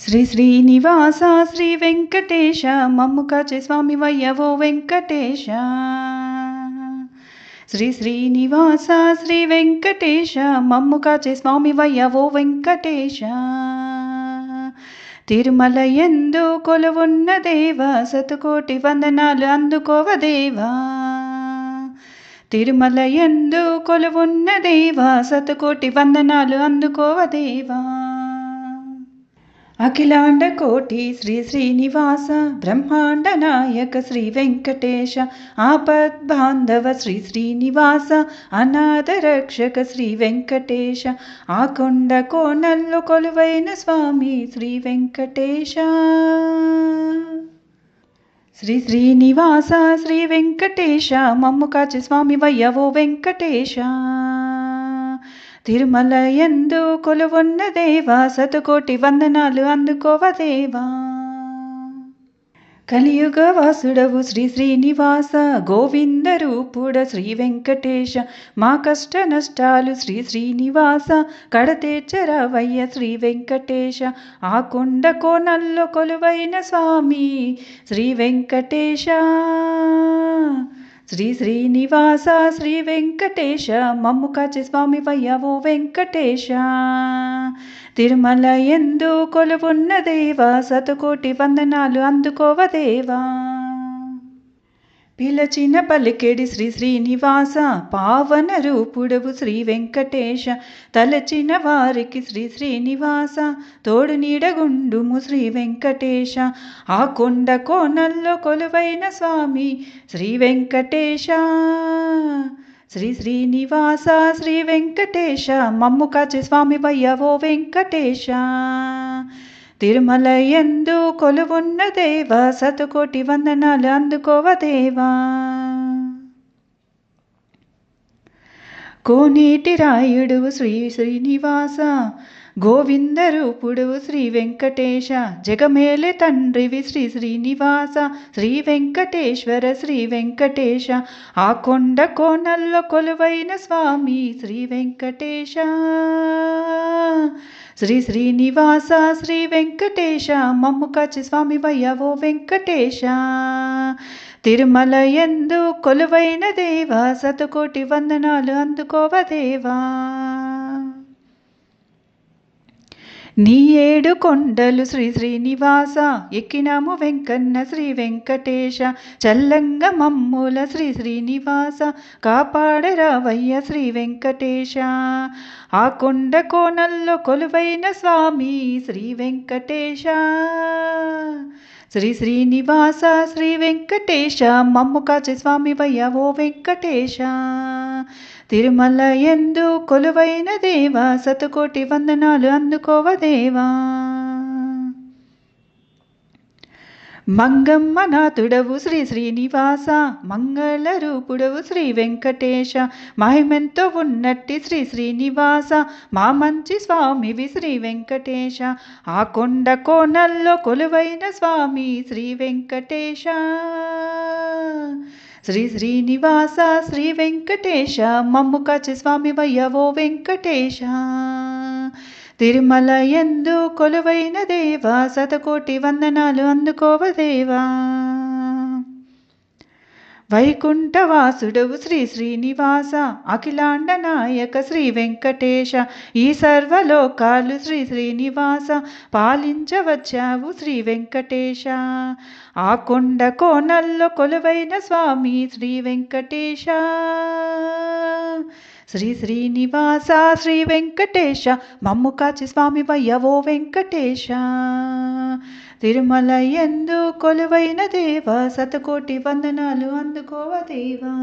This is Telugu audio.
శ్రీ శ్రీనివాస శ్రీ వెంకటేశ మమ్ము కాచే స్వామి వయ్యవో వెంకటేశ. శ్రీ శ్రీనివాస శ్రీ వెంకటేశ మమ్ము కాచే స్వామి వయ్యవో వెంకటేశ. తిరుమల యందు కొలువున్న దేవ శతకోటి వందనాలు అందుకోవ దేవా. తిరుమల యందు కొలువున్న దేవ శతకోటి వందనాలు అందుకోవ దేవా. అఖిలాండ కోటి శ్రీ శ్రీనివాస బ్రహ్మాండ నాయక శ్రీ వెంకటేశ. ఆపద్బాంధవ శ్రీ శ్రీనివాస అనాథ రక్షక శ్రీ వెంకటేశ. ఆ కొండ కోనల్లో కొలువైన స్వామి శ్రీ వెంకటేశ. శ్రీ శ్రీనివాస శ్రీ వెంకటేశ మమ్ము కాచే స్వామి వయ్యవో వెంకటేశ. తిరుమల యందు కొలువున్న దేవా శతకోటి వందనాలు అందుకోవ దేవా. కలియుగ వాసుడవు శ్రీ శ్రీనివాస గోవింద రూపుడ శ్రీ వెంకటేశ. మా కష్ట నష్టాలు శ్రీ శ్రీనివాస కడతీర్చరావయ్య శ్రీ వెంకటేశ. ఆ కొండ కోనల్లో కొలువైన స్వామి శ్రీ వెంకటేశ. శ్రీ శ్రీనివాస శ్రీ వెంకటేశ మమ్ము కాచే స్వామి వయ్యవో వెంకటేశ. తిరుమల యందు కొలువున్న దేవా శతకోటి వందనాలు అందుకోవ దేవా. పిలచిన పలికెడి శ్రీ శ్రీనివాస పావన రూపుడవు శ్రీ వెంకటేశ. తలచిన వారికి శ్రీ శ్రీనివాస తోడు నీడగుండుము శ్రీ వెంకటేశ. ఆ కొండ కోనల్లో కొలువైన స్వామి శ్రీ వెంకటేశ. శ్రీ శ్రీనివాస శ్రీ వెంకటేశ మమ్ము కాచే స్వామి వయ్యవో వెంకటేశ. తిరుమల యందు కొలువున్న దేవా శతకోటి వందనాలు అందుకోవ దేవా. కోనేటి రాయుడు శ్రీ శ్రీనివాస గోవింద రూపుడు శ్రీ వెంకటేశ. జగమేలే తండ్రివి శ్రీ శ్రీనివాస శ్రీ వెంకటేశ్వర శ్రీ వెంకటేశ. ఆ కొండ కోనల్లో కొలువైన స్వామి శ్రీ వెంకటేశ. శ్రీ శ్రీనివాస శ్రీ వెంకటేశ మమ్ము కాచే స్వామి వయ్యవో వెంకటేశ. తిరుమల యందు కొలువైన దేవా శతకోటి వందనాలు అందుకోవ దేవా. నీ ఏడు కొండలు శ్రీ శ్రీనివాస ఎక్కినాము వెంకన్న శ్రీ వెంకటేశ. చల్లంగ మమ్ముల శ్రీ శ్రీనివాస కాపాడరావయ్య శ్రీ వెంకటేశ. ఆ కొండ కోనల్లో కొలువైన స్వామి శ్రీ వెంకటేశ. శ్రీ శ్రీనివాస శ్రీ వెంకటేశ మమ్ము కాచే స్వామి వయ్యవో వెంకటేశ. తిరుమల యందు కొలువైన దేవా శతకోటి వందనాలు అందుకోవ దేవా. మంగమ్మ నాథుడవు శ్రీ శ్రీనివాస మంగళ రూపుడవు శ్రీ వెంకటేశ. మహిమెంతో ఉన్నట్టి శ్రీ శ్రీనివాస మా మంచి స్వామివి శ్రీ వెంకటేశ. ఆ కొండ కోనల్లో కొలువైన స్వామి శ్రీ వెంకటేశ. శ్రీ శ్రీనివాస శ్రీ వెంకటేశ మమ్ము కాచే స్వామి వయ్యవో వెంకటేశ. తిరుమల యందు కొలువైన దేవా శతకోటి వందనాలు అందుకోవ దేవా. వైకుంఠవాసుడవు శ్రీ శ్రీనివాస అఖిలాండ నాయక శ్రీ వెంకటేశ. ఈ సర్వలోకాలు శ్రీ శ్రీనివాస పాలించవచ్చావు శ్రీ వెంకటేశ. ఆ కొండ కోనల్లో కొలువైన స్వామి శ్రీ వెంకటేశ. శ్రీ శ్రీనివాస శ్రీ వెంకటేశ మమ్ము కాచే స్వామి వయ్యవో వెంకటేశ. తిరుమల యందు కొలువైన దేవా శతకోటి వందనాలు అందుకోవ దేవా.